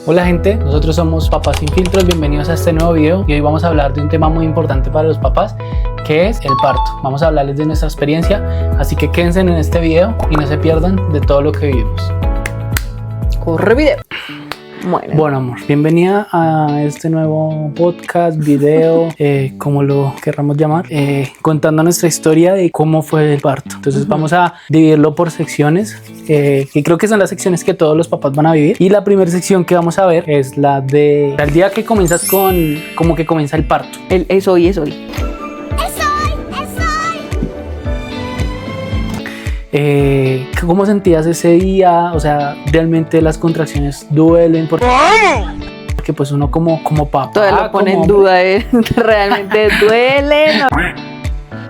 Hola gente, nosotros somos Papás Sin Filtros, bienvenidos a este nuevo video y hoy vamos a hablar de un tema muy importante para los papás, que es el parto. Vamos a hablarles de nuestra experiencia, así que quédense en este video y no se pierdan de todo lo que vivimos. Corre video. Bueno amor, bienvenida a este nuevo podcast, video, como lo querramos llamar, contando nuestra historia de cómo fue el parto. Entonces vamos a dividirlo por secciones, que creo que son las secciones que todos los papás van a vivir. Y la primera sección que vamos a ver es la de el día que comienzas con, como que comienza el parto. Es hoy. ¿Cómo sentías ese día? O sea, realmente las contracciones duelen porque pues uno como papá todavía lo pone en duda, realmente duele,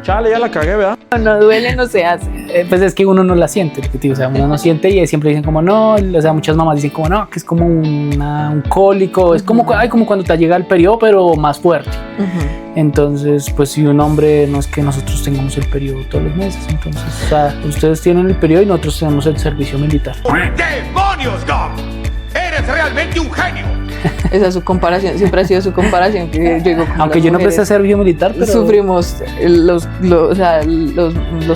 Chale, ya la cagué, ¿verdad? no duele, no se hace. pues es que uno no la siente, o sea, uno no siente y siempre dicen como no, o sea, muchas mamás dicen como no, que es como un cólico, es como cuando te llega el periodo, pero más fuerte. Entonces, pues si un hombre, no es que nosotros tengamos el periodo todos los meses, entonces, o sea, ustedes tienen el periodo y nosotros tenemos el servicio militar. ¡Demonios, Gum! ¡Eres realmente un genio! Esa es su comparación, siempre ha sido su comparación que yo digo, aunque yo no presté servicio militar, pero sufrimos los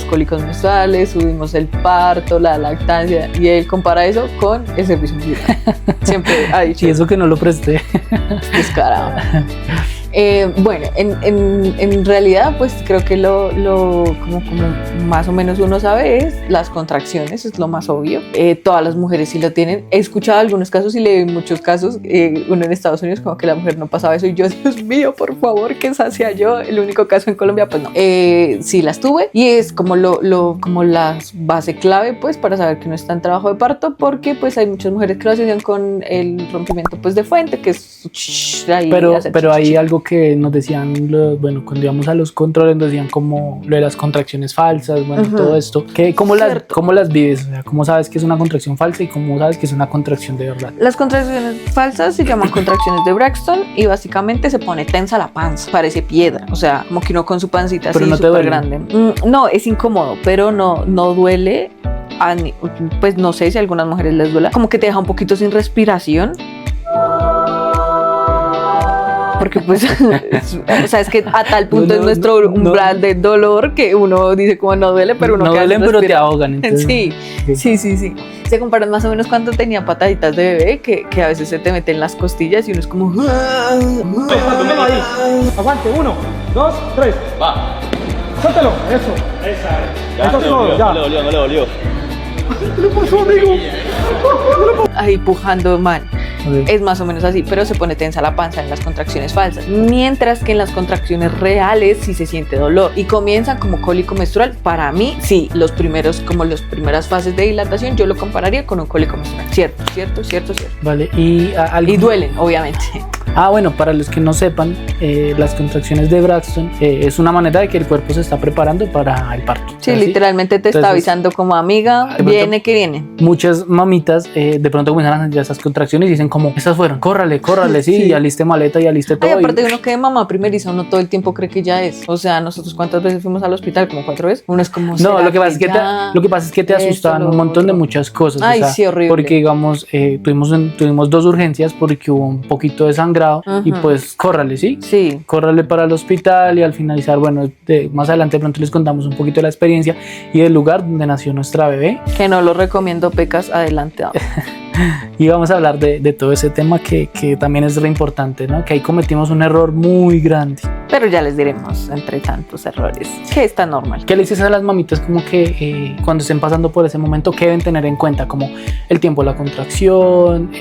cólicos menstruales, sufrimos el parto, la lactancia, y él compara eso con el servicio militar. Siempre ha dicho. y eso que no lo presté. Descarado. Bueno, en realidad pues creo que como más o menos uno sabe es las contracciones, es lo más obvio. Todas las mujeres sí lo tienen. He escuchado algunos casos y leí muchos casos, uno en Estados Unidos como que la mujer no pasaba eso y yo, Dios mío, por favor, que esa sea yo. El único caso en Colombia pues no. Sí las tuve y es como como la base clave pues para saber que no está en trabajo de parto, porque pues hay muchas mujeres que lo asocian con el rompimiento pues de fuente, que es ahí, pero hay algo que nos decían, cuando íbamos a los controles nos decían como lo de las contracciones falsas, todo esto, ¿cómo las vives? O sea, ¿cómo sabes que es una contracción falsa y cómo sabes que es una contracción de verdad? Las contracciones falsas se llaman contracciones de Braxton y básicamente se pone tensa la panza, parece piedra, o sea, como que uno con su pancita así súper grande. No, es incómodo, pero no duele. Pues no sé si a algunas mujeres les duele, como que te deja un poquito sin respiración. Porque pues, o sea, es que a tal punto es nuestro umbral de dolor que uno dice como no duele, pero uno no duelen, pero te ahogan. Entonces, sí. Se comparan más o menos cuando tenía pataditas de bebé, que a veces se te meten las costillas y uno es como... Aguante, 1, 2, 3. Va. Suéltalo, eso. Ya, Eso es todo, ya. No le dolió. ¿Qué le pasó, amigo? Ahí pujando mal. Okay. Es más o menos así, pero se pone tensa la panza en las contracciones falsas, mientras que en las contracciones reales sí se siente dolor y comienzan como cólico menstrual. Para mí, sí, las primeras fases de dilatación yo lo compararía con un cólico menstrual. Cierto. Vale, y duelen, obviamente. Bueno, para los que no sepan, las contracciones de Braxton es una manera de que el cuerpo se está preparando para el parto. Sí, literalmente te está avisando como amiga, viene que viene. Muchas mamitas de pronto comienzan a sentir esas contracciones y dicen como, esas fueron, córrale, sí, ya aliste maleta, ya aliste todo. Ay, aparte de uno que de mamá primeriza, uno todo el tiempo cree que ya es. O sea, nosotros ¿cuántas veces fuimos al hospital? Como 4 veces. Uno es como... No, lo que pasa es que te asustan un montón de muchas cosas. Ay, o sea, sí, horrible. Porque digamos, tuvimos 2 urgencias porque hubo un poquito de sangrado y pues córrale, ¿sí? Sí. Córrale para el hospital y al finalizar, más adelante de pronto les contamos un poquito de la experiencia y del lugar donde nació nuestra bebé. Que no lo recomiendo, pecas, adelante. Y vamos a hablar de todo ese tema que también es re importante, ¿no? Que ahí cometimos un error muy grande. Pero ya les diremos, entre tantos errores, que está normal. ¿Qué le dices a las mamitas como que cuando estén pasando por ese momento, qué deben tener en cuenta? Como el tiempo de la contracción,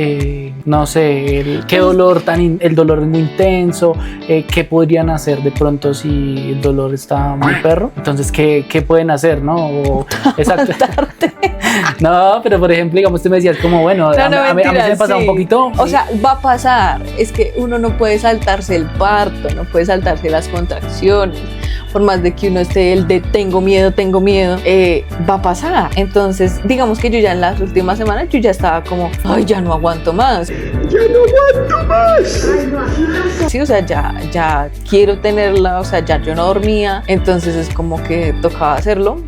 no sé, el dolor es muy intenso, qué podrían hacer de pronto si el dolor está muy perro. Entonces, ¿qué pueden hacer, no? Exacto. No, pero por ejemplo, digamos, tú me decías como, bueno, a mí se me pasa un poquito. O sea, va a pasar. Es que uno no puede saltarse el parto, no puede saltarse las contracciones. Por más de que uno esté el de tengo miedo, va a pasar. Entonces, digamos que yo ya en las últimas semanas, yo ya estaba como, ay, ya no aguanto más. Sí, o sea, ya quiero tenerla, o sea, ya yo no dormía. Entonces es como que tocaba hacerlo.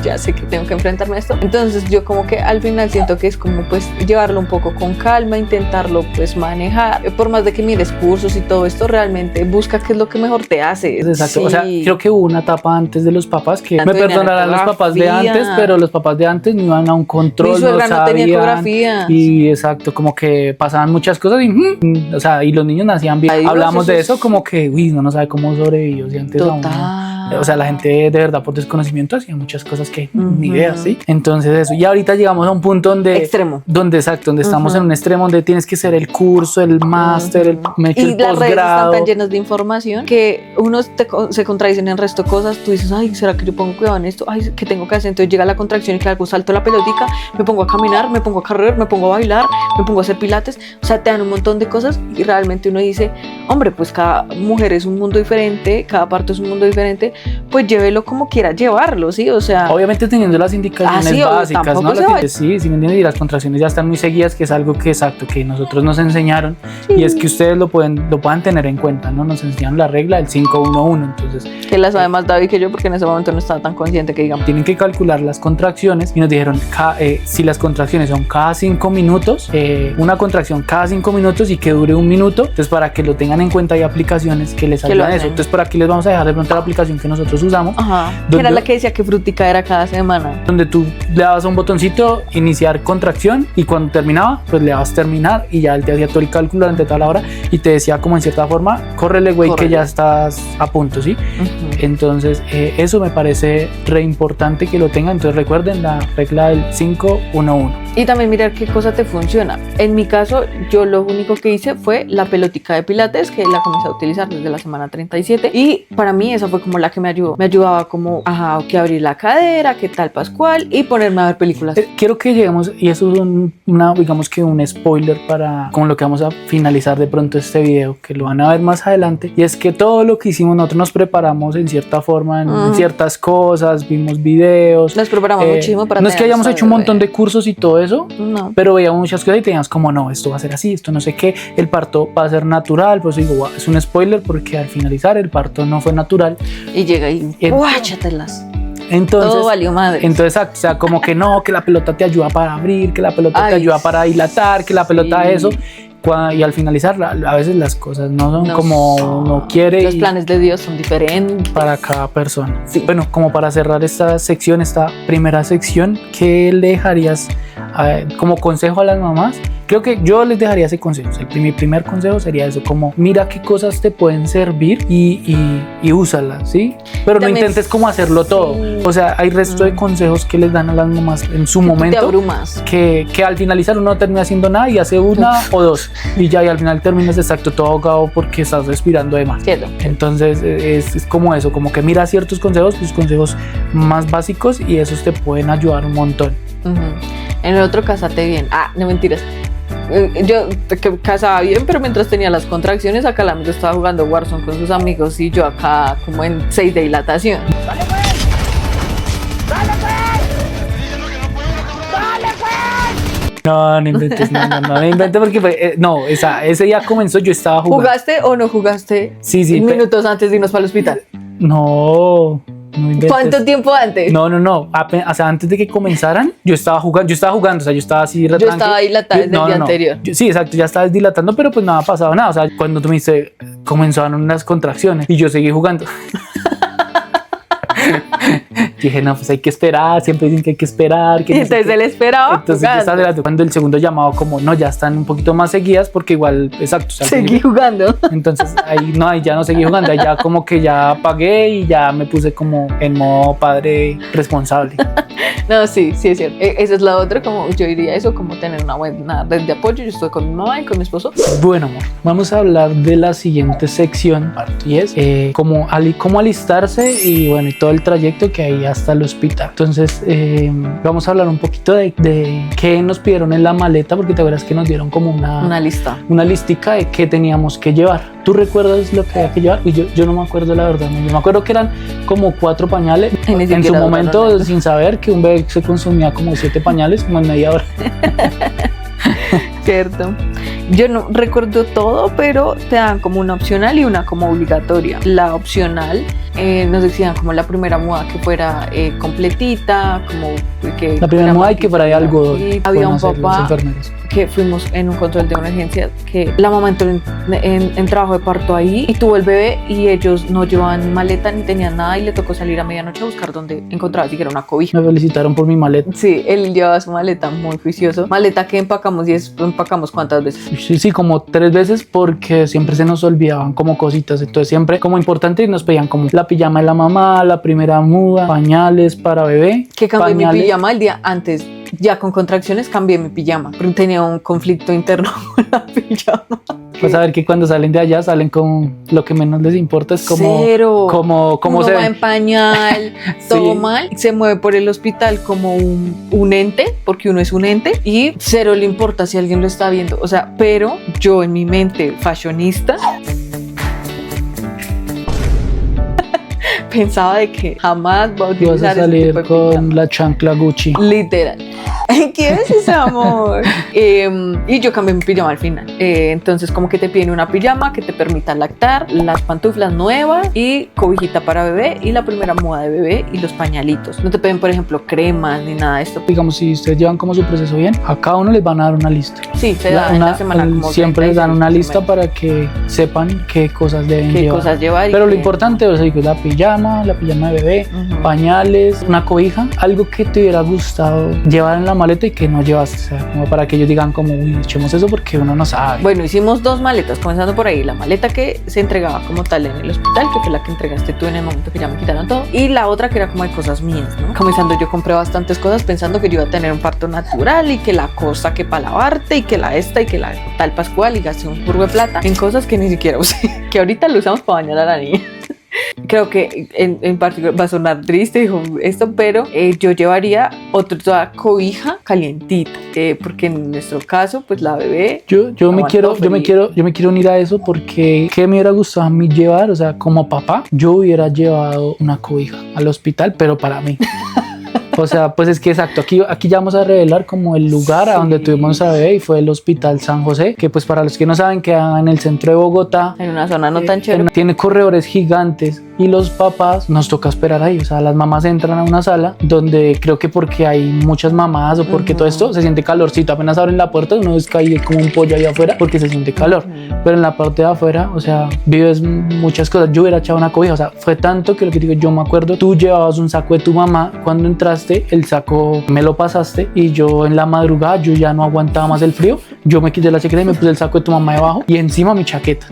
Ya ya sé que tengo que enfrentarme a esto. Entonces yo como que al final siento que es como pues llevarlo un poco con calma, intentarlo pues manejar. Por más de que mires cursos y todo esto, realmente busca qué es lo que mejor te hace. Exacto, Sí. o sea, creo que hubo una etapa antes de los papás que Tanto me de perdonarán los papás de ecografía. antes, pero los papás de antes no iban a un control, Mi suegra no no tenía sabían. ecografía. Y exacto, como que pasaban muchas cosas y, o sea, y los niños nacían bien. Ay, Dios, Hablamos de eso eso como que, uy, no sabe cómo sobrevivió si antes aún no. Total. O sea, la gente de verdad por desconocimiento hacía muchas cosas que ni Ujú. idea, ¿sí? Entonces eso, y ahorita llegamos a un punto donde... Extremo. Donde, exacto, donde estamos Ujú. en un extremo donde tienes que hacer el curso, el máster, el Y el las redes están posgrado. tan llenas de información que unos se contradicen en el resto de cosas. Tú dices, ay, ¿será que yo pongo cuidado en esto? Ay, ¿qué tengo que hacer? Entonces llega la contracción y claro, salto la pelotica, me pongo a caminar, me pongo a correr, me pongo a bailar, me pongo a hacer pilates. O sea, te dan un montón de cosas y realmente uno dice, hombre, pues cada mujer es un mundo diferente, cada parto es un mundo diferente, pues llévelo como quiera llevarlo, ¿sí? O sea, Obviamente teniendo las indicaciones sí, obvio, básicas, tampoco ¿no? se Lo que- vaya- sí, sí, ¿me entiendes? Y las contracciones ya están muy seguidas, que es algo que exacto, que nosotros nos enseñaron y es que ustedes lo puedan tener en cuenta, ¿no? Nos enseñaron la regla del 5-1-1, entonces que la sabe más David que yo porque en ese momento no estaba tan consciente que digamos. tienen que calcular las contracciones y nos dijeron si las contracciones son cada 5 minutos, una contracción cada 5 minutos y que dure 1 minuto, entonces para que lo tengan en cuenta hay aplicaciones que les Que lo ayudan a eso, hacen. entonces por aquí les vamos a dejar de pronto la aplicación que nosotros usamos, Ajá. Que ¿Dónde? era la que decía que frutica era cada semana. donde tú le dabas a un botoncito iniciar contracción y cuando terminaba pues le dabas terminar y ya él te hacía todo el cálculo durante toda la hora y te decía como en cierta forma córrele güey que Córrele. ya estás a punto, ¿sí? Ujú. Entonces eso me parece re importante que lo tengan, entonces recuerden la regla del 5-1-1. Y también mirar qué cosa te funciona. En mi caso, yo lo único que hice fue la pelotica de pilates, que la comencé a utilizar desde la semana 37. Y para mí esa fue como la que me ayudó. Me ayudaba como, ajá, que abrir la cadera, qué tal Pascual, y ponerme a ver películas. Quiero que lleguemos, y eso es digamos que un spoiler para con lo que vamos a finalizar de pronto este video, que lo van a ver más adelante, y es que todo lo que hicimos, nosotros nos preparamos en cierta forma, en ciertas cosas, vimos videos. Nos preparamos muchísimo para no es que tener hayamos esa hecho un montón bebé. de cursos y todo eso, No. pero veíamos muchas cosas y teníamos como, no, esto va a ser así, esto no sé qué, el parto va a ser natural, pues digo, "Guau", es un spoiler porque al finalizar el parto no fue natural. Y llega y En- guáchatelas. Entonces, Todo valió madre. entonces, o sea, como que no, que la pelota te ayuda para abrir, que la pelota te Ay, ayuda para dilatar, que la pelota sí. eso. Y al finalizar, a veces las cosas no son No como son. uno quiere Los y planes de Dios son diferentes. para cada persona. Sí. Bueno, como para cerrar esta sección, esta primera sección, ¿qué le dejarías como consejo a las mamás? Creo que yo les dejaría ese consejo. Mi primer consejo sería eso, como mira qué cosas te pueden servir y úsalas, ¿sí? Pero no También intentes como hacerlo todo. sí. O sea, hay resto de consejos que les dan a las mamás en su Tú te momento. abrumas. Que al finalizar uno no termina haciendo nada y hace una o dos y ya y al final terminas exacto todo ahogado porque estás respirando de más. Cierto. Entonces es como eso, como que mira ciertos consejos, tus consejos más básicos y esos te pueden ayudar un montón. Ujú. En el otro, cásate bien. Ah, no mentiras. Yo que casaba bien, pero mientras tenía las contracciones, acá la amiga estaba jugando Warzone con sus amigos y yo acá como en 6 de dilatación. No inventes, no inventes porque no, ese día comenzó, yo estaba jugando. ¿Jugaste o no jugaste Sí, minutos antes de irnos para el hospital? No inventes. ¿Cuánto tiempo antes? No, o sea, antes de que comenzaran, yo estaba jugando, o sea, yo estaba así Yo estaba dilatada desde el día anterior. Sí, exacto, ya estabas dilatando, pero pues no ha pasado nada, o sea, cuando tú me dices, comenzaron unas contracciones y yo seguí jugando. Dije, no, pues hay que esperar, siempre dicen que hay que esperar. Que Y no sé entonces qué. él esperaba. Entonces yo estaba esperando cuando el segundo llamado como, no, ya están un poquito más seguidas porque igual, exacto. O sea, Seguí jugando. entonces ahí ya no seguí jugando, ahí ya como que ya apagué y ya me puse como en modo padre responsable. No, sí, es cierto. Esa es la otra, como yo diría eso, como tener una buena red de apoyo. Yo estoy con mi mamá y con mi esposo. Bueno, amor, vamos a hablar de la siguiente sección y es cómo alistarse y bueno, y todo el trayecto que hay hasta el hospital. Entonces vamos a hablar un poquito de qué nos pidieron en la maleta, porque te acuerdas que nos dieron como Una lista. una listica de qué teníamos que llevar. ¿Tú recuerdas lo que había que llevar? Y yo no me acuerdo la verdad. Yo me acuerdo que eran como 4 pañales. Y ni En su siquiera momento, duraron nada. sin saber que un bebé se consumía como 7 pañales como en media hora. Cierto. Yo no recuerdo todo, pero te dan como una opcional y una como obligatoria. La opcional nos decían como la primera muda que fuera completita, como que La primera muda y que fuera de algodón. Y había un pueden hacer los papá enfermeros. que fuimos en un control de emergencia que la mamá entró en trabajo de parto ahí y tuvo el bebé y ellos no llevaban maleta ni tenían nada y le tocó salir a medianoche a buscar dónde encontraba siquiera una cobija. Me felicitaron por mi maleta. Sí, él llevaba su maleta muy juicioso. Maleta que empacamos y empacamos ¿cuántas veces? Sí, como 3 veces porque siempre se nos olvidaban como cositas. Entonces siempre como importante nos pedían como la pijama de la mamá, la primera muda, pañales para bebé. Que cambié mi pañales. pijama el día antes. Ya con contracciones cambié mi pijama, porque tenía un conflicto interno con la pijama. Vas a ver que cuando salen de allá salen con lo que menos les importa es como Cero. como Uno se va ven. en pañal, todo Sí. mal, se mueve por el hospital como un ente, porque uno es un ente, y cero le importa si alguien lo está viendo. O sea, pero yo en mi mente fashionista pensaba de que jamás voy a Vas utilizar a ese salir tipo de con pijama. la chancla Gucci. Literal. ¿Qué es ese amor? Y yo cambié mi pijama al final. Entonces como que te piden una pijama que te permita lactar, las pantuflas nuevas y cobijita para bebé y la primera muda de bebé y los pañalitos. No te piden, por ejemplo, cremas ni nada de esto. Digamos, si ustedes llevan como su proceso bien, a cada uno les van a dar una lista. Sí, te dan en la semana como siempre les dan 36 una más o lista menos. para que sepan qué cosas deben qué llevar. cosas llevar. y Pero lo qué- importante es la pijama de bebé, Ujú. pañales, una cobija, algo que te hubiera gustado llevar en la maleta y que no llevaste, o sea, como para que ellos digan como, uy, echemos eso porque uno no sabe. Bueno, hicimos 2 maletas, comenzando por ahí. La maleta que se entregaba como tal en el hospital, que fue la que entregaste tú en el momento que ya me quitaron todo. Y la otra que era como de cosas mías, ¿no? Comenzando yo compré bastantes cosas pensando que yo iba a tener un parto natural y que la cosa que para lavarte y que la esta y que la tal pascual y gasté un curvo de plata en cosas que ni siquiera usé, que ahorita lo usamos para bañar a la niña. Creo que en particular va a sonar triste, dijo esto, pero yo llevaría otra cobija calientita, porque en nuestro caso, pues la bebé Yo me aguantó quiero unir a eso porque ¿qué me hubiera gustado a mí llevar? O sea, como papá, yo hubiera llevado una cobija al hospital, pero para mí. O sea, pues es que exacto, aquí ya vamos a revelar como el lugar a donde tuvimos a bebé y fue el Hospital San José, que pues para los que no saben queda en el centro de Bogotá. en una zona no tan chévere. Tiene corredores gigantes y los papás nos toca esperar ahí, o sea, las mamás entran a una sala donde creo que porque hay muchas mamás o porque todo esto se siente calorcito, apenas abren la puerta uno es caído como un pollo ahí afuera porque se siente calor, pero en la parte de afuera, o sea, vives muchas cosas. Yo hubiera echado una cobija, o sea, fue tanto que lo que digo, yo me acuerdo, tú llevabas un saco de tu mamá, cuando entraste el saco me lo pasaste y yo en la madrugada yo ya no aguantaba más el frío, yo me quité la chaqueta y me puse el saco de tu mamá debajo y encima mi chaqueta.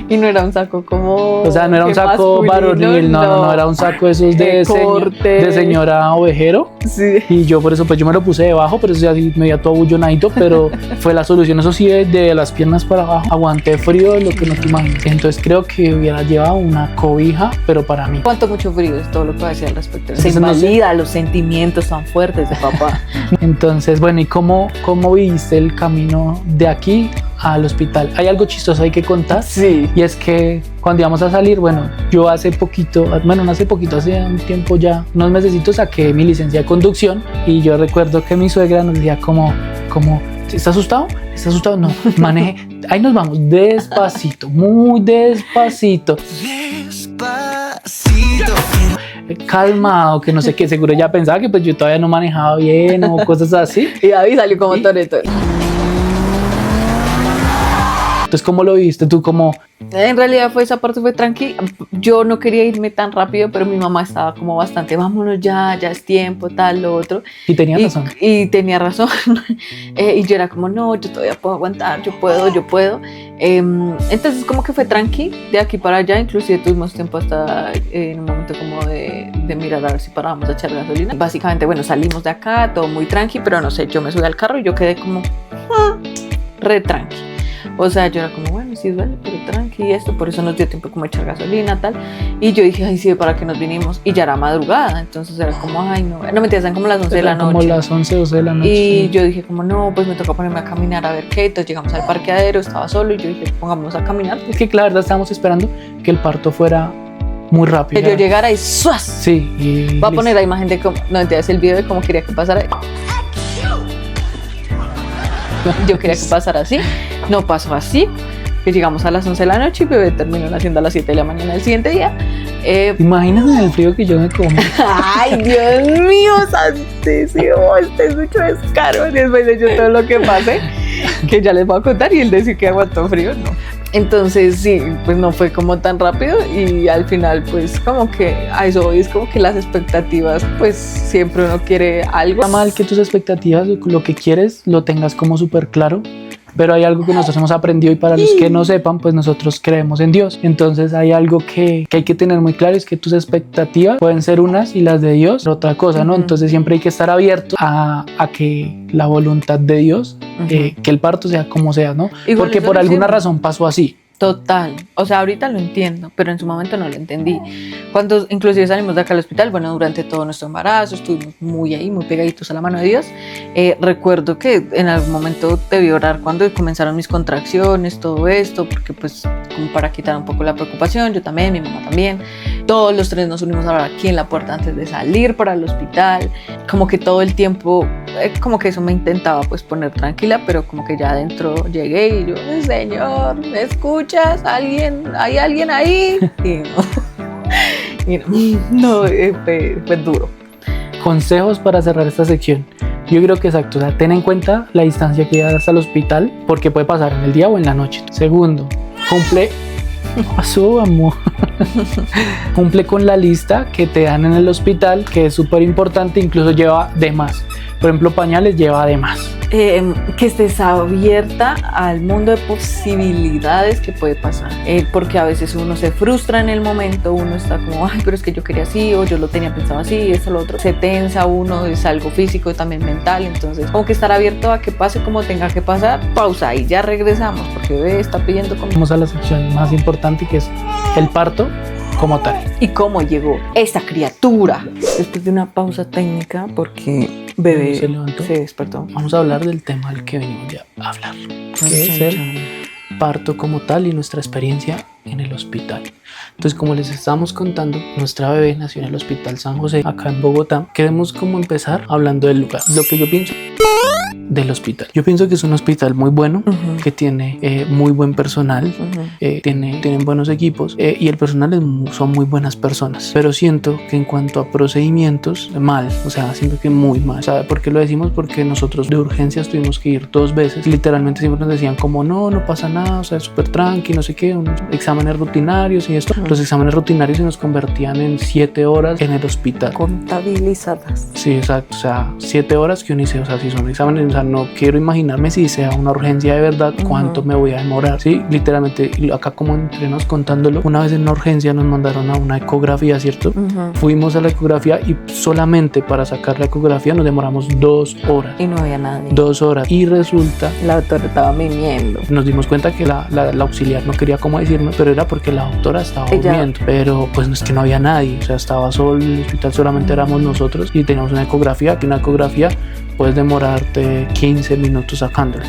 Y no era un saco como... O sea, no era un que saco masculino, varonil, no, era un saco de esos de corte. de señora ovejero. Sí. Y yo por eso, pues yo me lo puse debajo, pero eso ya sí me veía todo bullonadito, pero fue la solución. Eso sí, de las piernas para abajo, aguanté frío de lo que no te imaginas. Entonces creo que hubiera llevado una cobija, pero para mí. Cuánto mucho frío es todo lo que va a decir al respecto. Se Entonces, no sé. invalida los sentimientos tan fuertes de papá. Entonces, bueno, ¿y cómo viviste el camino de aquí al hospital? Hay algo chistoso hay que contar. Sí. Y es que cuando íbamos a salir, bueno, yo hace un tiempo ya, unos mesecitos saqué mi licencia de conducción y yo recuerdo que mi suegra nos decía como, ¿estás asustado? ¿Estás asustado? No, maneje, ahí nos vamos, despacito, muy despacito. Calmado, que no sé qué, seguro ya pensaba que pues yo todavía no manejaba bien o cosas así. Y David salió como Toretto. Entonces, ¿cómo lo viste tú? Como, En realidad esa parte fue tranquila. Yo no quería irme tan rápido, pero mi mamá estaba como bastante, vámonos ya es tiempo, tal, lo otro. y tenía razón. Y tenía razón. Y yo era como, no, yo todavía puedo aguantar, yo puedo. Entonces como que fue tranqui, de aquí para allá, inclusive tuvimos tiempo hasta en un momento como de mirar a ver si parábamos a echar gasolina. Básicamente, bueno, salimos de acá, todo muy tranqui, pero no sé, yo me subí al carro y yo quedé como, re tranqui. O sea, yo era como, bueno, sí duele, pero tranqui y esto, por eso nos dio tiempo como echar gasolina, tal. Y yo dije, ay, sí, ¿para qué nos vinimos? Y ya era madrugada, entonces era como, ay, no me eran como las 11 de la noche. Como las 11, 12 de la noche. Y sí. yo dije como, no, pues me toca ponerme a caminar a ver qué. Entonces llegamos al parqueadero, estaba solo y yo dije, pongámonos a caminar. Es que la verdad estábamos esperando que el parto fuera muy rápido. Que yo llegara y ¡suas! Sí. Y Va a poner la imagen de cómo, no, entonces el video de cómo quería que pasara. Yo quería que pasara así, no pasó así. Que llegamos a las 11 de la noche y bebé terminó naciendo a las 7 de la mañana del siguiente día. Imagínate en el frío que yo me como. Ay, Dios mío, santísimo, este es mucho descaro. Después de yo todo lo que pasé, que ya les voy a contar, y él decir que aguantó frío, no. Entonces sí, pues no fue como tan rápido, y al final pues como que a eso voy, es como que las expectativas, pues siempre uno quiere algo. Está mal que tus expectativas, lo que quieres, lo tengas como súper claro. Pero hay algo que nosotros hemos aprendido, y para los que no sepan, pues nosotros creemos en Dios. Entonces hay algo que hay que tener muy claro, es que tus expectativas pueden ser unas y las de Dios otra cosa, ¿no? Entonces siempre hay que estar abierto a que la voluntad de Dios, que el parto sea como sea, ¿no? Igual porque eso por lo alguna hicimos. razón pasó así. Total, o sea, ahorita lo entiendo, pero en su momento no lo entendí. Cuando inclusive salimos de acá al hospital, bueno, durante todo nuestro embarazo estuvimos muy ahí, muy pegaditos a la mano de Dios. Recuerdo que en algún momento debí orar cuando comenzaron mis contracciones, todo esto, porque pues como para quitar un poco la preocupación, yo también, mi mamá también. Todos los tres nos unimos a orar aquí en la puerta antes de salir para el hospital. Como que todo el tiempo, como que eso me intentaba pues poner tranquila, pero como que ya adentro llegué y yo, Señor, ¿me escuchas? ¿Hay alguien ahí? Y no, fue duro. Consejos para cerrar esta sección. Yo creo que exacto, o sea, ten en cuenta la distancia que llegas al hospital, porque puede pasar en el día o en la noche. Segundo, cumple cumple con la lista que te dan en el hospital, que es súper importante, incluso lleva de más. Por ejemplo, pañales lleva de más. Que estés abierta al mundo de posibilidades que puede pasar, porque a veces uno se frustra en el momento, uno está como, ay, pero es que yo quería así, o yo lo tenía pensado así, esto, lo otro, se tensa uno, es algo físico y también mental, entonces como que estar abierto a que pase como tenga que pasar. Pausa y ya regresamos, porque bebé está pidiendo comida. Vamos a la sección más importante, que es el parto como tal. ¿Y cómo llegó esta criatura? Después de una pausa técnica, porque bebé Se levantó. se despertó. Vamos a hablar del tema del que venimos ya a hablar, que es el parto como tal y nuestra experiencia en el hospital. Entonces, como les estábamos contando, nuestra bebé nació en el Hospital San José, acá en Bogotá. Queremos como empezar hablando del lugar. Lo que yo pienso del hospital. Yo pienso que es un hospital muy bueno, que tiene muy buen personal, tienen buenos equipos, y el personal son muy buenas personas. Pero siento que en cuanto a procedimientos, mal. O sea, siento que muy mal. ¿Sabe por qué lo decimos? Porque nosotros de urgencias tuvimos que ir 2 veces. Literalmente siempre nos decían como, no pasa nada, o sea, es súper tranqui, no sé qué, unos exámenes rutinarios y esto. Los exámenes rutinarios se nos convertían en 7 horas en el hospital. Contabilizadas. Sí, exacto. O sea, 7 horas que uno dice, o sea, si son exámenes, o sea, no quiero imaginarme si sea una urgencia de verdad, cuánto me voy a demorar. Sí, literalmente, acá como entre nos contándolo, una vez en una urgencia nos mandaron a una ecografía, ¿cierto? Fuimos a la ecografía y solamente para sacar la ecografía nos demoramos 2 horas. Y no había nadie. 2 horas. Y resulta, La doctora estaba mimiendo. nos dimos cuenta que la auxiliar no quería cómo decirnos, pero era porque la doctora estaba durmiendo. Pero pues no es que no había nadie, o sea, estaba solo el hospital, solamente éramos nosotros y teníamos una ecografía, que una ecografía puedes demorarte 15 minutos sacándola.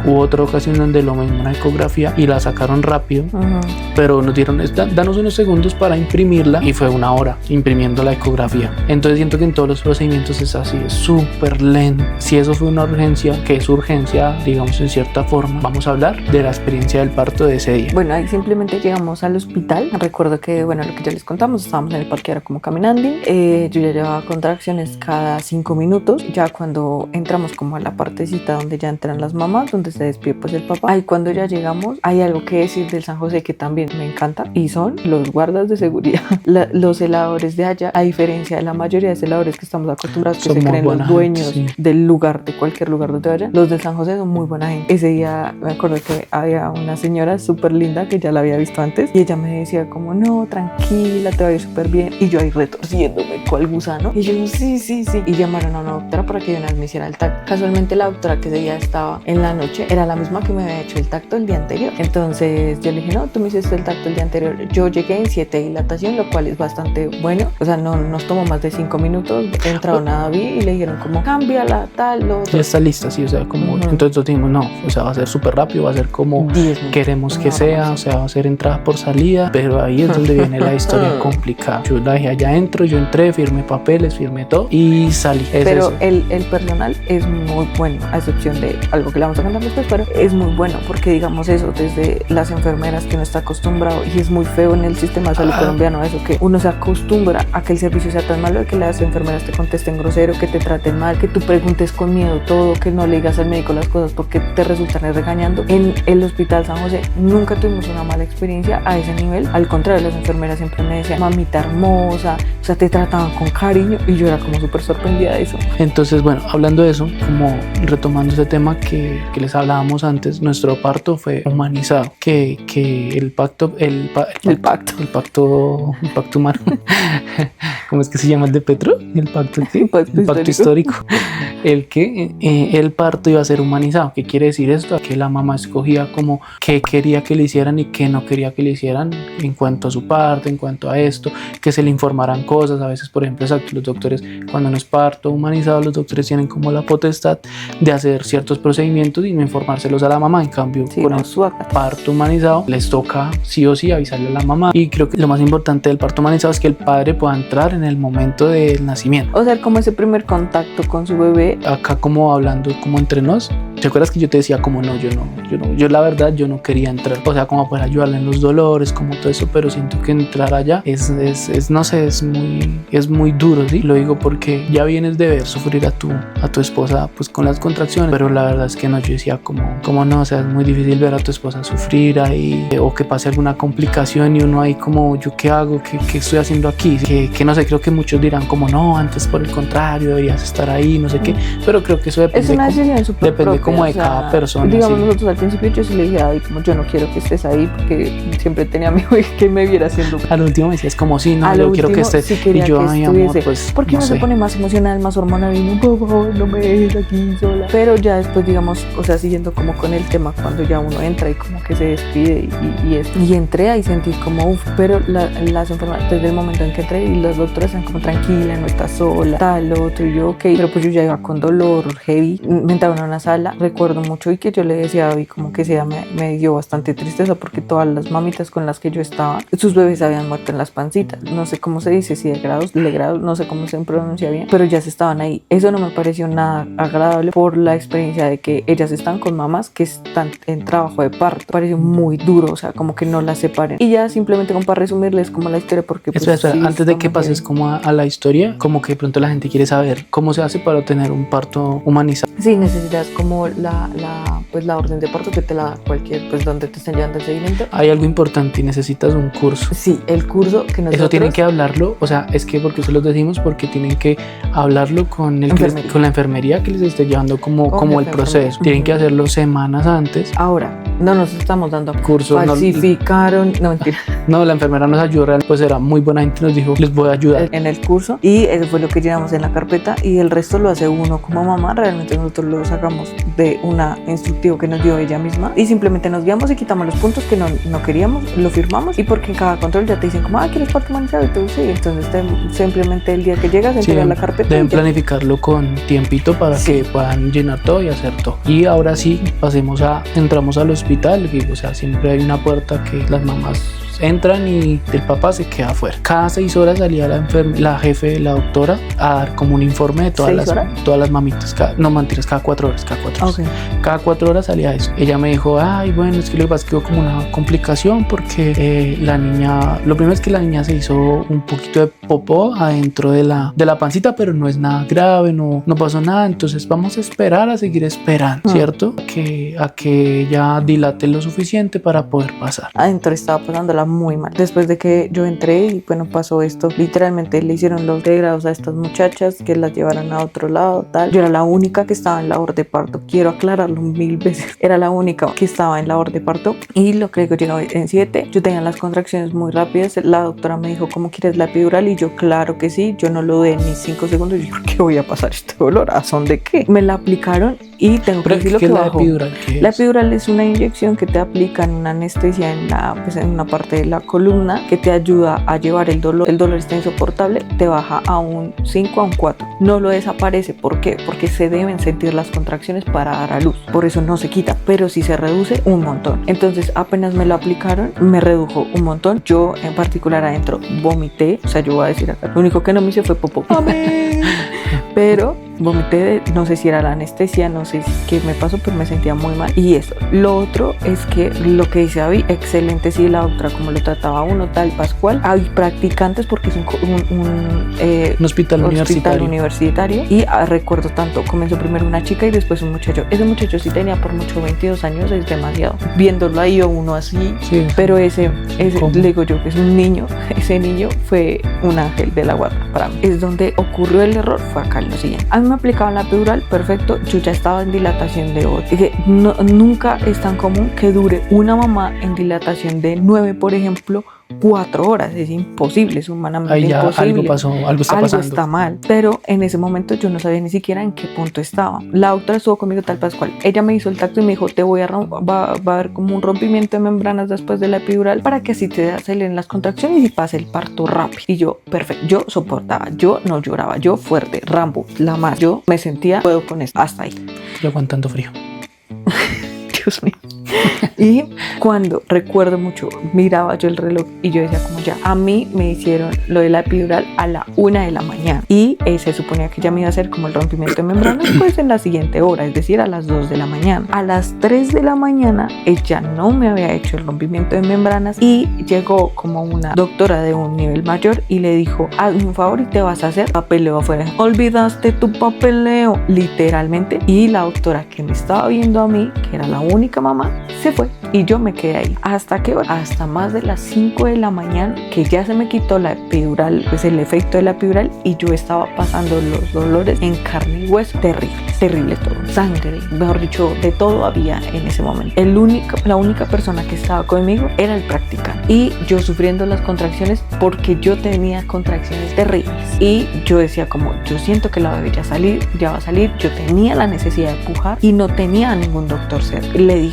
Hubo otra ocasión donde lo mismo, una ecografía, y la sacaron rápido, pero nos dieron, danos unos segundos para imprimirla, y fue 1 hora imprimiendo la ecografía. Entonces siento que en todos los procedimientos es así, es súper lento. Si eso fue una urgencia, que es urgencia, digamos en cierta forma, vamos a hablar de la experiencia del parto de ese día. Bueno, ahí simplemente llegamos al hospital. Recuerdo que, bueno, lo que ya les contamos, estábamos en el parque, era como caminando. Yo ya llevaba contracciones cada 5 minutos. Ya cuando entramos como a la partecita donde ya entran las mamás, donde se despide pues el papá, ahí cuando ya llegamos, hay algo que decir del San José que también me encanta, y son los guardas de seguridad. Los celadores de allá, a diferencia de la mayoría de celadores que estamos acostumbrados, que Son se muy creen los buena dueños gente, sí. del lugar, de cualquier lugar donde vaya, los del San José son muy buena gente. Ese día me acuerdo que había una señora súper linda que ya la había visto antes, y ella me decía como, no, tranquila, te va a ir súper bien, y yo ahí retorciéndome cual gusano, y yo, sí, y llamaron a una doctora para que de una vez me hiciera el tacto. Casualmente la doctora que ese día estaba en la noche era la misma que me había hecho el tacto el día anterior. Entonces yo le dije, no, tú me hiciste el tacto el día anterior. Yo llegué en 7 de dilatación, lo cual es bastante bueno. O sea, no nos tomó más de 5 minutos. Entraron a David y le dijeron como, cámbiala, tal, lo otro. Ya está lista, sí, o sea, como entonces nosotros dijimos, no, o sea, va a ser súper rápido, va a ser como 10 minutos. queremos que No, sea, no, o sea, va a ser entrada por salida, pero ahí es donde viene la historia complicada. Yo la dije, allá entro, yo entré, firmé papeles, firmé todo y salí. Pero el personal es muy muy bueno, a excepción de algo que le vamos a contar después, pero es muy bueno porque digamos eso, desde las enfermeras que uno está acostumbrado, y es muy feo en el sistema de salud colombiano eso, que uno se acostumbra a que el servicio sea tan malo, de que las enfermeras te contesten grosero, que te traten mal, que tú preguntes con miedo todo, que no le digas al médico las cosas porque te resultan regañando. En el Hospital San José nunca tuvimos una mala experiencia a ese nivel, al contrario, las enfermeras siempre me decían, mamita hermosa, o sea, te trataban con cariño, y yo era como súper sorprendida de eso. Entonces, bueno, hablando de eso, como retomando ese tema que les hablábamos antes, nuestro parto fue humanizado, que el pacto humano, ¿cómo es que se llama el de Petro? El pacto histórico. El parto iba a ser humanizado. ¿Qué quiere decir esto? Que la mamá escogía como qué quería que le hicieran y qué no quería que le hicieran en cuanto a su parto, en cuanto a esto, que se le informaran cosas. A veces, por ejemplo, exacto, los doctores, cuando no es parto humanizado, los doctores tienen como la potestad de hacer ciertos procedimientos y no informárselos a la mamá. En cambio, con el parto humanizado les toca sí o sí avisarle a la mamá. Y creo que lo más importante del parto humanizado es que el padre pueda entrar en el momento del nacimiento. O sea, como ese primer contacto con su bebé. Acá como hablando como entre nos, ¿te acuerdas que yo te decía como yo la verdad yo no quería entrar? O sea, como para ayudarle en los dolores, como todo eso, pero siento que entrar allá no sé, es muy duro, ¿sí? Lo digo porque ya vienes de ver sufrir a tu esposa pues con las contracciones, pero la verdad es que no, yo decía como no, o sea, es muy difícil ver a tu esposa sufrir ahí, o que pase alguna complicación y uno ahí como, ¿yo qué hago? ¿Qué estoy haciendo aquí? Que no sé, creo que muchos dirán como no, antes por el contrario deberías estar ahí, no sé qué, pero creo que eso depende. Es una decisión súper propia, como de cada persona. Digamos, sí. Nosotros al principio yo sí le dije a David como yo no quiero que estés ahí, porque siempre tenía miedo de que me viera haciendo. Al último me decías como sí, no, yo quiero que estés. Sí, y yo, ay amor, pues porque no uno sé. se pone más emocional, más hormonal y no, por favor, no me dejes aquí sola. Pero ya después, digamos, o sea, siguiendo como con el tema, cuando ya uno entra y como que se despide y entré ahí sentí como uff, pero las enfermeras, desde el momento en que entré y las doctoras están como tranquila, no estás sola, tal, otro, y yo ok, pero pues yo ya iba con dolor heavy, me entraron a una sala, recuerdo mucho y que yo le decía a David como que me dio bastante tristeza porque todas las mamitas con las que yo estaba, sus bebés habían muerto en las pancitas, no sé cómo se dice, si de grados, no sé cómo se pronuncia bien, pero ya se estaban ahí. Eso no me pareció nada agradable por la experiencia de que ellas están con mamás que están en trabajo de parto. Pareció muy duro, o sea, como que no las separen. Y ya simplemente como para resumirles como la historia, porque pues, espera, sí, antes de que pases como a la historia, como que de pronto la gente quiere saber cómo se hace para tener un parto humanizado. Sí, necesitas como la orden de parto que te la da cualquier, pues donde te estén llevando el seguimiento. Hay algo importante y necesitas un curso. Sí, el curso que nosotros... Eso tienen que hablarlo, o sea, es que porque se los decimos porque tienen que hablarlo con la enfermería que les esté llevando como el proceso. Tienen que hacerlo semanas antes. Ahora, no nos estamos dando curso. Falsificaron, no mentira. No, la enfermera nos ayudó, pues era muy buena gente, nos dijo, les voy a ayudar. En el curso, y eso fue lo que llenamos en la carpeta, y el resto lo hace uno como mamá. Realmente nosotros lo sacamos de una instructivo que nos dio ella misma y simplemente nos guiamos y quitamos los puntos que no queríamos, lo firmamos, y porque en cada control ya te dicen como, ¿quieres parto humanizado? Y tú sí, entonces simplemente el día que llegas entregas la carpeta. Deben planificarlo con tiempito para que puedan llenar todo y hacer todo. Y ahora sí, entramos al hospital, o sea, siempre hay una puerta que las mamás entran y el papá se queda afuera. Cada 6 horas salía la jefe, la doctora, a dar como un informe de todas las mamitas. Cada 4 horas. Okay. Cada 4 horas salía eso. Ella me dijo, bueno, es que lo que pasa es que hubo como una complicación porque la niña, lo primero es que la niña se hizo un poquito de popó adentro de la pancita, pero no es nada grave, no pasó nada, entonces vamos a seguir esperando, ¿cierto? A que ella dilate lo suficiente para poder pasar. Adentro estaba pasándola muy mal. Después de que yo entré y bueno, pasó esto, literalmente le hicieron los degrados a estas muchachas que las llevaran a otro lado, tal. Yo era la única que estaba en labor de parto, quiero aclararlo 1000 veces, era la única que estaba en labor de parto, y lo que digo, llegó en 7, yo tenía las contracciones muy rápidas, la doctora me dijo, ¿cómo quieres la epidural? Y yo, claro que sí, yo no lo dudé ni 5 segundos, y yo, ¿por qué voy a pasar este dolor? ¿A son de qué? Me la aplicaron y tengo que decir lo que bajó. La epidural es una inyección que te aplican una anestesia en una parte de la columna que te ayuda a llevar el dolor. El dolor está insoportable, te baja a un 5, a un 4. No lo desaparece. ¿Por qué? Porque se deben sentir las contracciones para dar a luz. Por eso no se quita, pero sí se reduce un montón. Entonces apenas me lo aplicaron, me redujo un montón. Yo en particular adentro vomité. O sea, yo voy a decir acá, lo único que no me hice fue popó. Pero vomité, no sé si era la anestesia, no sé qué me pasó, pero me sentía muy mal. Y eso. Lo otro es que lo que dice Abby, excelente, sí, la doctora como lo trataba uno, tal, Pascual. Hay practicantes porque es un hospital universitario. Y recuerdo tanto, comenzó primero una chica y después un muchacho. Ese muchacho sí tenía por mucho 22 años, es demasiado. Viéndolo ahí o uno así, sí, pero ese le digo yo que es un niño, ese niño fue un ángel de la guarda para mí. Es donde ocurrió el error, fue acá en lo siguiente. A mí me aplicaban la epidural, perfecto, yo ya estaba en dilatación de 8. Es que nunca es tan común que dure una mamá en dilatación de 9, por ejemplo, 4 horas, es imposible, es humanamente ahí ya imposible. Algo pasó, algo está pasando. Algo está mal, pero en ese momento yo no sabía ni siquiera en qué punto estaba. La doctora estuvo conmigo tal Pascual, ella me hizo el tacto y me dijo, va a haber como un rompimiento de membranas después de la epidural para que así te aceleren las contracciones y pase el parto rápido. Y yo, perfecto, yo soportaba, yo no lloraba, yo fuerte, Rambo, la más, yo me sentía, puedo con esto, hasta ahí. Yo aguantando frío. Dios mío. Y cuando recuerdo mucho, miraba yo el reloj y yo decía como ya, a mí me hicieron lo de la epidural a la 1 de la mañana y se suponía que ya me iba a hacer como el rompimiento de membranas pues en la siguiente hora, es decir, a las 2 de la mañana. A las 3 de la mañana ella no me había hecho el rompimiento de membranas y llegó como una doctora de un nivel mayor y le dijo, hazme un favor y te vas a hacer papeleo afuera. Olvidaste tu papeleo, literalmente. Y la doctora que me estaba viendo a mí, que era la única mamá, se fue y yo me quedé ahí. ¿Hasta qué hora? Hasta más de las 5 de la mañana, que ya se me quitó la epidural, pues el efecto de la epidural, y yo estaba pasando los dolores en carne y hueso, terrible todo, sangre, mejor dicho, de todo había en ese momento. La única persona que estaba conmigo era el practicante y yo sufriendo las contracciones porque yo tenía contracciones terribles y yo decía como, yo siento que la bebé ya va a salir, yo tenía la necesidad de pujar y no tenía a ningún doctor cerca.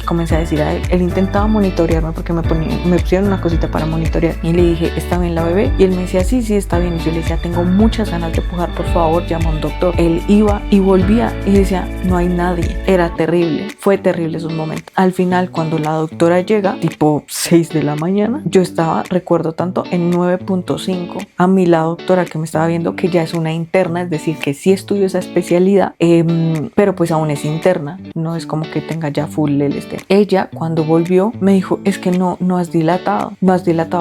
Comencé a decir a él intentaba monitorearme porque me pusieron una cosita para monitorear y le dije, ¿está bien la bebé? Y él me decía, sí, está bien. Y yo le decía, tengo muchas ganas de pujar, por favor, llama a un doctor. Él iba y volvía y decía, no hay nadie. Era terrible, fue terrible esos momentos. Al final, cuando la doctora llega, tipo 6 de la mañana, yo estaba, recuerdo tanto, en 9.5. A mí la doctora que me estaba viendo, que ya es una interna, es decir, que sí estudió esa especialidad, pero pues aún es interna, no es como que tenga ya full el Ella, cuando volvió, me dijo, es que no has dilatado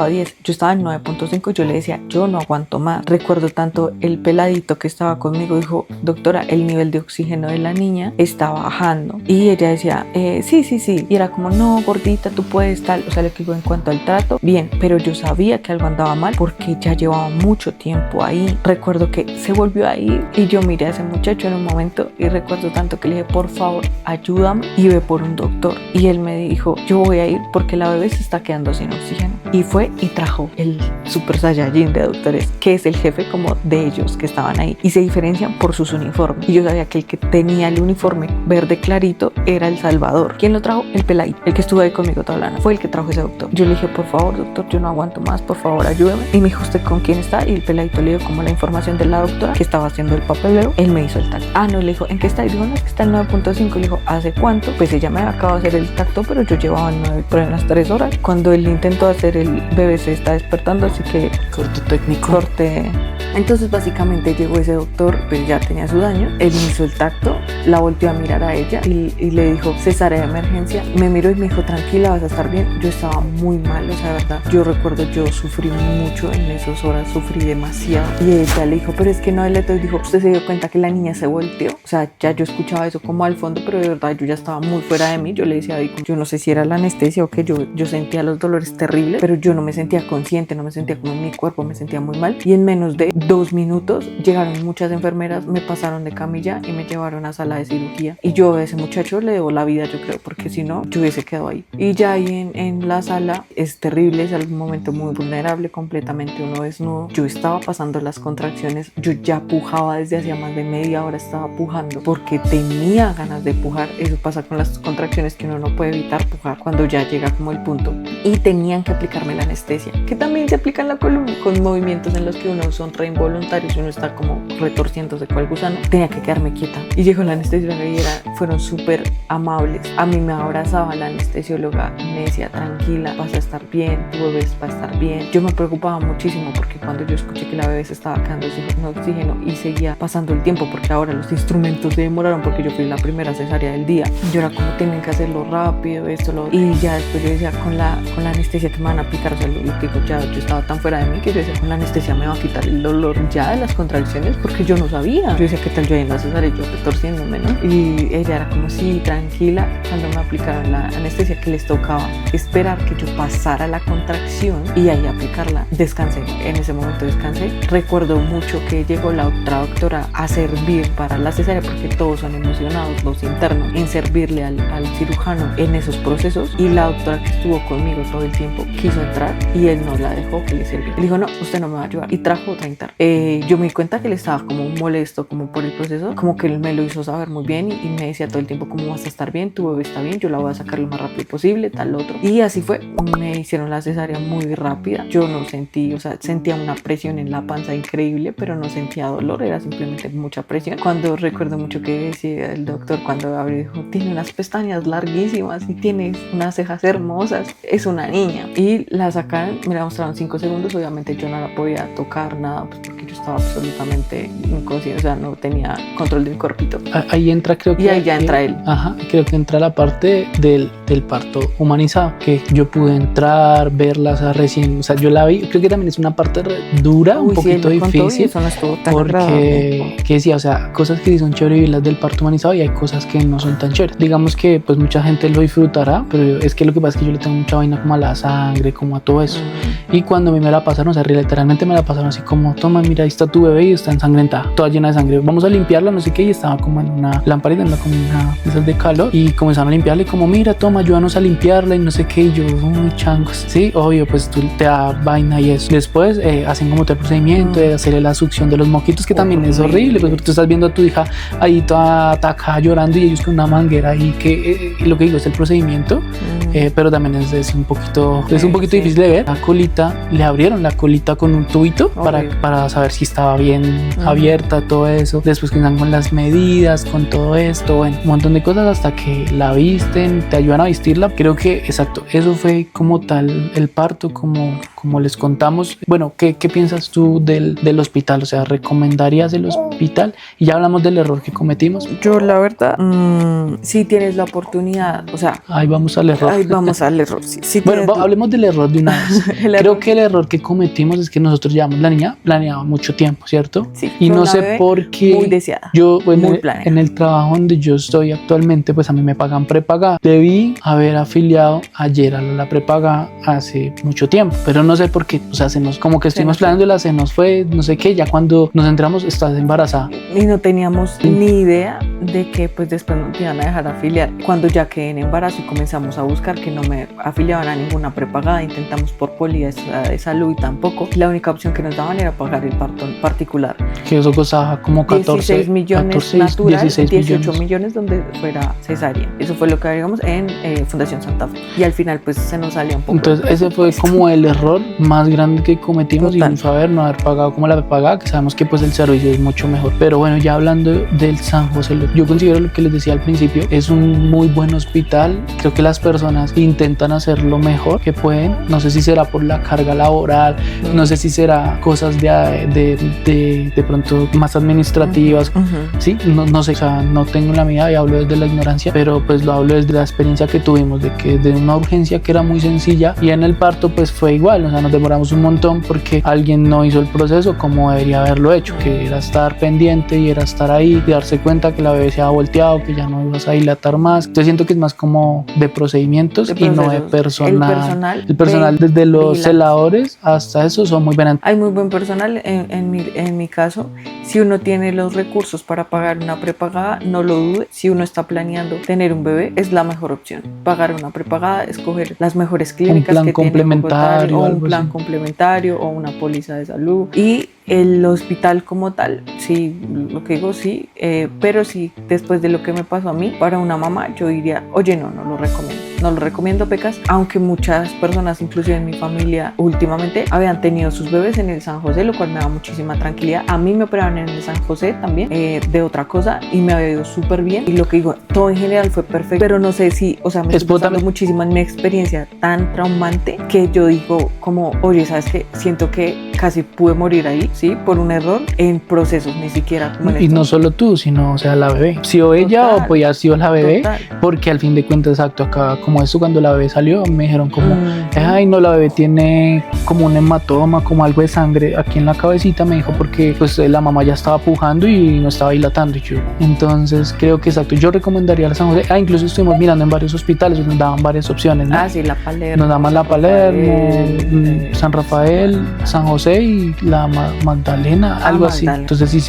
a 10. Yo estaba en 9.5, yo le decía, yo no aguanto más. Recuerdo tanto, el peladito que estaba conmigo dijo, doctora, el nivel de oxígeno de la niña está bajando. Y ella decía, sí. Y era como, no, gordita, tú puedes tal. O sea, le digo, en cuanto al trato, bien, pero yo sabía que algo andaba mal porque ya llevaba mucho tiempo ahí. Recuerdo que se volvió a ir y yo miré a ese muchacho en un momento y recuerdo tanto que le dije, por favor, ayúdame y ve por un doctor. Y él me dijo, yo voy a ir porque la bebé se está quedando sin oxígeno. Y fue y trajo el Super Saiyajin de doctores, que es el jefe como de ellos que estaban ahí. Y se diferencian por sus uniformes. Y yo sabía que el que tenía el uniforme verde clarito era el Salvador. ¿Quién lo trajo? El peladito, el que estuvo ahí conmigo hablando. Fue el que trajo ese doctor. Yo le dije, por favor, doctor, yo no aguanto más, por favor, ayúdame. Y me dijo, ¿usted con quién está? Y el peladito le dio como la información de la doctora que estaba haciendo el papeleo. Él me hizo el tacto. No, le dijo, ¿en qué está? Y dijo, no, es que está en 9.5. Le dijo, ¿hace cuánto? Pues ella me acaba de hacer el tacto, pero yo llevaba 9, pero en las 3 horas. Cuando él intentó hacer, el bebé se está despertando, así que corte técnico. Entonces básicamente llegó ese doctor, pues ya tenía su daño, él me hizo el tacto, la volteó a mirar a ella y le dijo, cesárea de emergencia. Me miró y me dijo, tranquila, vas a estar bien. Yo estaba muy mal, o sea, verdad, yo recuerdo, yo sufrí mucho en esas horas, sufrí demasiado. Y ella le dijo, pero es que no, él le dijo, usted se dio cuenta que la niña se volteó. O sea, ya yo escuchaba eso como al fondo, pero de verdad yo ya estaba muy fuera de mí. Yo le decía, yo no sé si era la anestesia o que yo sentía los dolores terribles, pero yo no me sentía consciente, no me sentía como en mi cuerpo, me sentía muy mal. Y en menos de 2 minutos llegaron muchas enfermeras, me pasaron de camilla y me llevaron a sala de cirugía. Y yo a ese muchacho le debo la vida, yo creo, porque si no, yo hubiese quedado ahí. Y ya ahí en la sala es terrible, es algún momento muy vulnerable, completamente uno desnudo. Yo estaba pasando las contracciones, yo ya pujaba desde hacía más de media hora, estaba pujando porque tenía ganas de pujar. Eso pasa con las contracciones, que uno no puede evitar pujar cuando ya llega como el punto. Y tenían que aplicarme la anestesia, que también se aplica en la columna, con movimientos en los que uno sonríe involuntarios, uno está como retorciéndose cual gusano, tenía que quedarme quieta. Y llegó la anestesióloga y fueron súper amables. A mí me abrazaba la anestesióloga y me decía, tranquila, vas a estar bien, tu bebé va a estar bien. Yo me preocupaba muchísimo porque cuando yo escuché que la bebé se estaba quedando sin oxígeno y seguía pasando el tiempo, porque ahora los instrumentos se demoraron porque yo fui la primera cesárea del día. Yo era como, tienen que hacerlo rápido, esto, lo... Y ya después yo decía, con la anestesia que me van a aplicar, o sea, lo que ya yo estaba tan fuera de mí que yo decía, con la anestesia me va a quitar el dolor ya de las contracciones, porque yo no sabía. Yo decía, ¿qué tal yo ahí en la cesárea? Yo retorciéndome, ¿no? Y ella era como, sí, tranquila. Cuando me aplicaron la anestesia, que les tocaba esperar que yo pasara la contracción y ahí aplicarla, descansé. En ese momento descansé. Recuerdo mucho que llegó la otra doctora a servir para la cesárea, porque todos son emocionados, los internos, en servirle al cirujano en esos procesos, y la doctora que estuvo conmigo todo el tiempo quiso entrar y él no la dejó que le sirviera. Él dijo, no, usted no me va a ayudar, y trajo otra interna. Yo me di cuenta que él estaba como molesto como por el proceso, como que él me lo hizo saber muy bien y me decía todo el tiempo, ¿cómo vas a estar bien? Tu bebé está bien, yo la voy a sacar lo más rápido posible, tal otro. Y así fue, me hicieron la cesárea muy rápida. Yo no sentí, o sea, sentía una presión en la panza increíble, pero no sentía dolor, era simplemente mucha presión. Cuando recuerdo mucho que decía el doctor, cuando abrió, dijo, tiene unas pestañas larguísimas y tiene unas cejas hermosas, es una niña. Y la sacaron, me la mostraron 5 segundos, obviamente yo no la podía tocar, nada, pues porque yo estaba absolutamente inconsciente, o sea, no tenía control de mi cuerpito. Ahí entra, creo que... Y ahí ya entra él. Ajá, creo que entra la parte del parto humanizado, que yo pude entrar, verlas recién, o sea, yo la vi, creo que también es una parte dura, un poquito difícil, eso no estuvo tan porque, agradable. que sí, o sea, cosas que sí son chéveres vivirlas del parto humanizado y hay cosas que no son tan chéveres. Digamos que pues mucha gente lo disfrutará, pero es que lo que pasa es que yo le tengo mucha vaina como a la sangre, como a todo eso. Y cuando a mí me la pasaron, o sea, literalmente me la pasaron así como, toma, mira, ahí está tu bebé y está ensangrentada, toda llena de sangre, vamos a limpiarla, no sé qué, y estaba como en una lamparita, como una de esas de calor, y comenzaron a limpiarla y como, mira, toma, ayúdanos a limpiarla y no sé qué, y yo, uy, changos, sí, obvio, pues tú te da vaina y eso. Después hacen como todo el procedimiento de hacerle la succión de los moquitos, que también es horrible, pues porque tú estás viendo a tu hija ahí toda atacada llorando y ellos con una manguera ahí, que lo que digo es el procedimiento, pero también es un poquito difícil de ver. La colita, le abrieron la colita con un tubito para saber si estaba bien abierta, todo eso. Después que están con las medidas, con todo esto, bueno, un montón de cosas hasta que la visten, te ayudan a vestirla. Creo que, exacto, eso fue como tal el parto, como les contamos. Bueno, ¿qué piensas tú del hospital? O sea, ¿recomendarías el hospital? Y ya hablamos del error que cometimos. Yo, la verdad, si tienes la oportunidad, o sea... Ahí vamos al error. Ahí vamos al error, sí. Si bueno, hablemos del error de una vez. Creo que el error que cometimos es que nosotros llevamos la niña planeaba mucho tiempo, ¿cierto? Sí. Y no sé por qué. Muy deseada. Yo, bueno, en el trabajo donde yo estoy actualmente, pues a mí me pagan prepagada. Debí haber afiliado ayer a la prepagada hace mucho tiempo, pero no sé por qué. O sea, como que estuvimos planeándola, se nos fue, no sé qué. Ya cuando nos entramos, estás embarazada. Y no teníamos ni idea de que pues después nos iban a dejar afiliar. Cuando ya quedé en embarazo y comenzamos a buscar, que no me afiliaban a ninguna prepagada, intentamos por póliza de salud y tampoco. La única opción que nos daban era pagar el parto en particular. Que eso costaba como 16 millones natural, 18 millones donde fuera cesárea. Eso fue lo que agregamos en Fundación Santa Fe. Y al final pues se nos salía un poco. Entonces ese fue como el error más grande que cometimos. Total. Y no haber pagado como la prepagada, que sabemos que pues el servicio es mucho mejor. Pero bueno, ya hablando del San José, yo considero lo que les decía al principio, es un muy buen hospital. Creo que las personas intentan hacer lo mejor que pueden. No sé si será por la carga laboral, no sé si será cosas de pronto más administrativas, sí, no sé, o sea, no tengo la medida y hablo desde la ignorancia, pero pues lo hablo desde la experiencia que tuvimos, de que de una urgencia que era muy sencilla, y en el parto pues fue igual, o sea, nos demoramos un montón porque alguien no hizo el proceso como debería haberlo hecho, que era estar pendiente y era estar ahí y darse cuenta que la bebé se había volteado, que ya no ibas a dilatar más. Yo siento que es más como de procedimientos y no de personal. El personal desde los celadores hasta eso son muy buenos. Hay muy buen personal. En mi caso, si uno tiene los recursos para pagar una prepagada, no lo dude. Si uno está planeando tener un bebé, es la mejor opción. Pagar una prepagada, escoger las mejores clínicas que tienen en Bogotá, o un plan complementario o una póliza de salud. Y el hospital como tal, sí, lo que digo, sí, pero sí, después de lo que me pasó a mí, para una mamá, yo diría, oye, no lo recomiendo. no lo recomiendo, Pecas, aunque muchas personas, inclusive en mi familia, últimamente habían tenido sus bebés en el San José, lo cual me da muchísima tranquilidad. A mí me operaron en el San José también, de otra cosa, y me había ido súper bien, y lo que digo, todo en general fue perfecto, pero no sé si, o sea, me estoy pensando muchísimo en mi experiencia tan traumante que yo digo como, oye, ¿sabes qué? Siento que casi pude morir ahí, ¿sí? Por un error en procesos, ni siquiera como en y no solo tú, sino, o sea, la bebé. Si o ella Total. o pues ya sido la bebé, Total. porque al fin de cuentas, exacto, acá, como esto cuando la bebé salió, me dijeron como, ay, no, la bebé tiene como un hematoma, como algo de sangre aquí en la cabecita, me dijo, porque pues la mamá ya estaba pujando y no estaba dilatando. Y yo, entonces, creo que exacto, yo recomendaría la San José. Incluso estuvimos mirando en varios hospitales, nos daban varias opciones, ¿no? Sí, la Palermo. Nos daban la Palermo, San Rafael, San José y la Magdalena, algo así. Magdalena. Entonces, si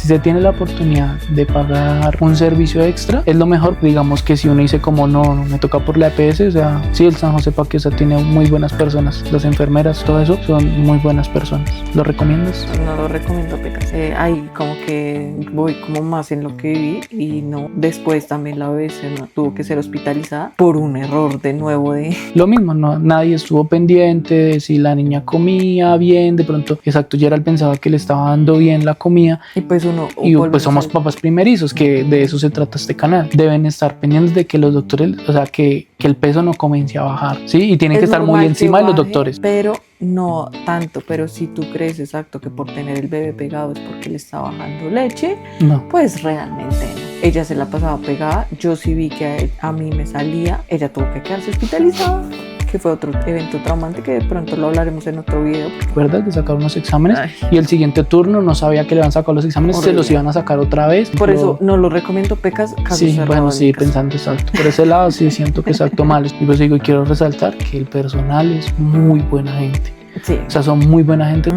se tiene la oportunidad de pagar un servicio extra, es lo mejor. Digamos que si uno dice como no me toca por la EPS, o sea, sí, el San José Paque, o sea, tiene muy buenas personas, las enfermeras, todo eso, son muy buenas personas. ¿Lo recomiendas? No lo recomiendo, Pecas. Ahí como que voy como más en lo que viví, y no, después también la bebé tuvo que ser hospitalizada por un error de nuevo de... Lo mismo, no, nadie estuvo pendiente de si la niña comía bien, de pronto, exacto, Gerald pensaba que le estaba dando bien la comida, Y pues uno... y pues somos papás primerizos, que de eso se trata este canal. Deben estar pendientes de que los doctores, o sea, que el peso no comience a bajar, ¿sí? Y tienen que estar muy encima de los doctores. Pero no tanto, pero si tú crees, exacto, que por tener el bebé pegado es porque le está bajando leche, No. pues realmente no. Ella se la pasaba pegada, yo sí vi que a mí me salía, ella tuvo que quedarse hospitalizada, que fue otro evento traumante que de pronto lo hablaremos en otro video. ¿Recuerdas de sacar unos exámenes? Ay. Y el siguiente turno no sabía que le habían sacado los exámenes, Horrible. se los iban a sacar otra vez. Por eso no lo recomiendo, Pecas, caso Sí, cerrado bueno, en sí, mi casa. pensando exacto. Por ese lado sí siento que exacto mal. Y pues digo, y quiero resaltar que el personal es muy buena gente. Sí. O sea, son muy buena gente.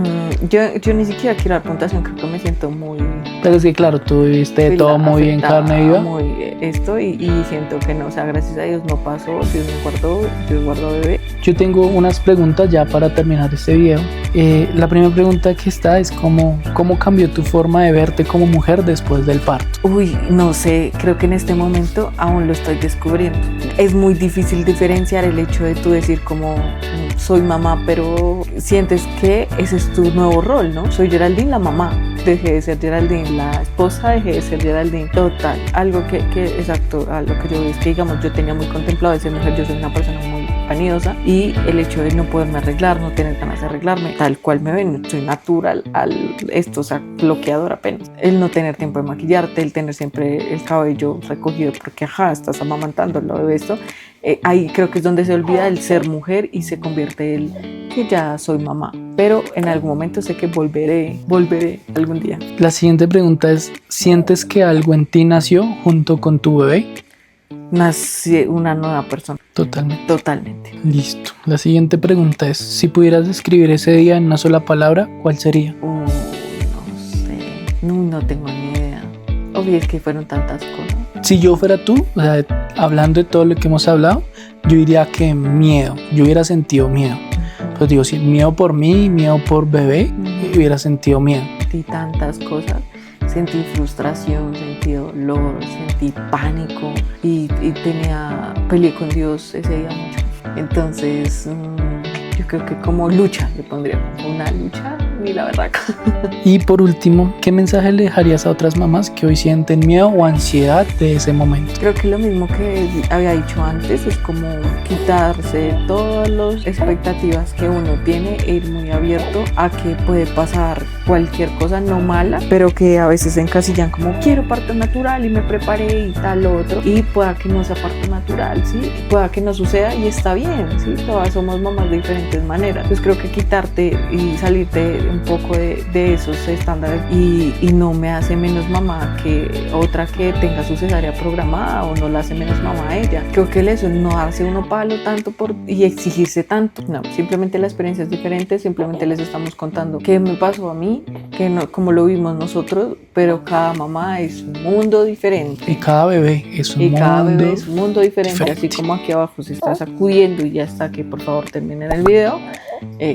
Yo ni siquiera quiero dar puntuación, creo que me siento muy... Pero es que claro, tú viviste fui todo la muy en afectada, carne viva. muy esto, y siento que no, o sea, gracias a Dios no pasó, Dios me guardó, Dios guardó bebé. Yo tengo unas preguntas ya para terminar este video. La primera pregunta que está es ¿cómo cambió tu forma de verte como mujer después del parto? Uy, no sé, creo que en este momento aún lo estoy descubriendo. Es muy difícil diferenciar el hecho de tú decir como soy mamá, pero sientes que ese es tu nuevo rol, ¿no? Soy Geraldine, la mamá. Dejé de ser Geraldine, la esposa, dejé de ser Geraldine. Total, algo que exacto, a lo que yo veo es que, digamos, yo tenía muy contemplado de ser mujer, yo soy una persona muy vanidosa, y el hecho de no poderme arreglar, no tener ganas de arreglarme, tal cual me ven, soy natural o sea, bloqueador apenas. El no tener tiempo de maquillarte, el tener siempre el cabello recogido porque, estás amamantando, lo de esto. Ahí creo que es donde se olvida el ser mujer y se convierte el que ya soy mamá. Pero en algún momento sé que volveré algún día. La siguiente pregunta es, ¿sientes que algo en ti nació junto con tu bebé? Nací una nueva persona. Totalmente. Listo. La siguiente pregunta es, si pudieras describir ese día en una sola palabra, ¿cuál sería? No sé. No tengo ni idea. Obvio, es que fueron tantas cosas. Si yo fuera tú, o sea, hablando de todo lo que hemos hablado, yo diría que miedo. Yo hubiera sentido miedo. Pues digo, sí, miedo por mí, miedo por bebé, hubiera sentido miedo. Sentí tantas cosas. Sentí frustración, sentí dolor, sentí pánico y peleé con Dios ese día mucho. Entonces, yo creo que como lucha, le pondría como una lucha, ni la verdad. Y por último, ¿qué mensaje le dejarías a otras mamás que hoy sienten miedo o ansiedad de ese momento? Creo que lo mismo que había dicho antes, es como quitarse todas las expectativas que uno tiene e ir muy abierto a que puede pasar cualquier cosa no mala, pero que a veces se encasillan como quiero parto natural y me preparé y tal otro, y pueda que no sea parto natural, ¿sí? Pueda que no suceda y está bien, ¿sí? Todas somos mamás de diferentes maneras. Entonces creo que quitarte y salirte un poco de esos estándares y no me hace menos mamá que otra que tenga su cesárea programada, o no la hace menos mamá a ella. Creo que eso es no darse uno palo tanto y exigirse tanto. No, simplemente la experiencia es diferente, simplemente les estamos contando qué me pasó a mí, que no, como lo vimos nosotros, pero cada mamá es un mundo diferente. Y cada bebé es un mundo diferente. Así como aquí abajo se está sacudiendo y ya está, que por favor terminen el video.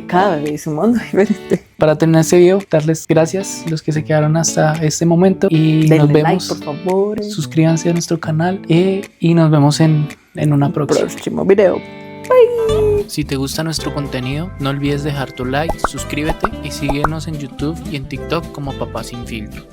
Cada bebé es un mundo diferente. Para terminar este video, darles gracias a los que se quedaron hasta este momento y Denle nos vemos. like, por favor. Suscríbanse a nuestro canal y nos vemos en en una próxima. Próximo video. Si te gusta nuestro contenido, no olvides dejar tu like, suscríbete y síguenos en YouTube y en TikTok como Papá Sin Filtro.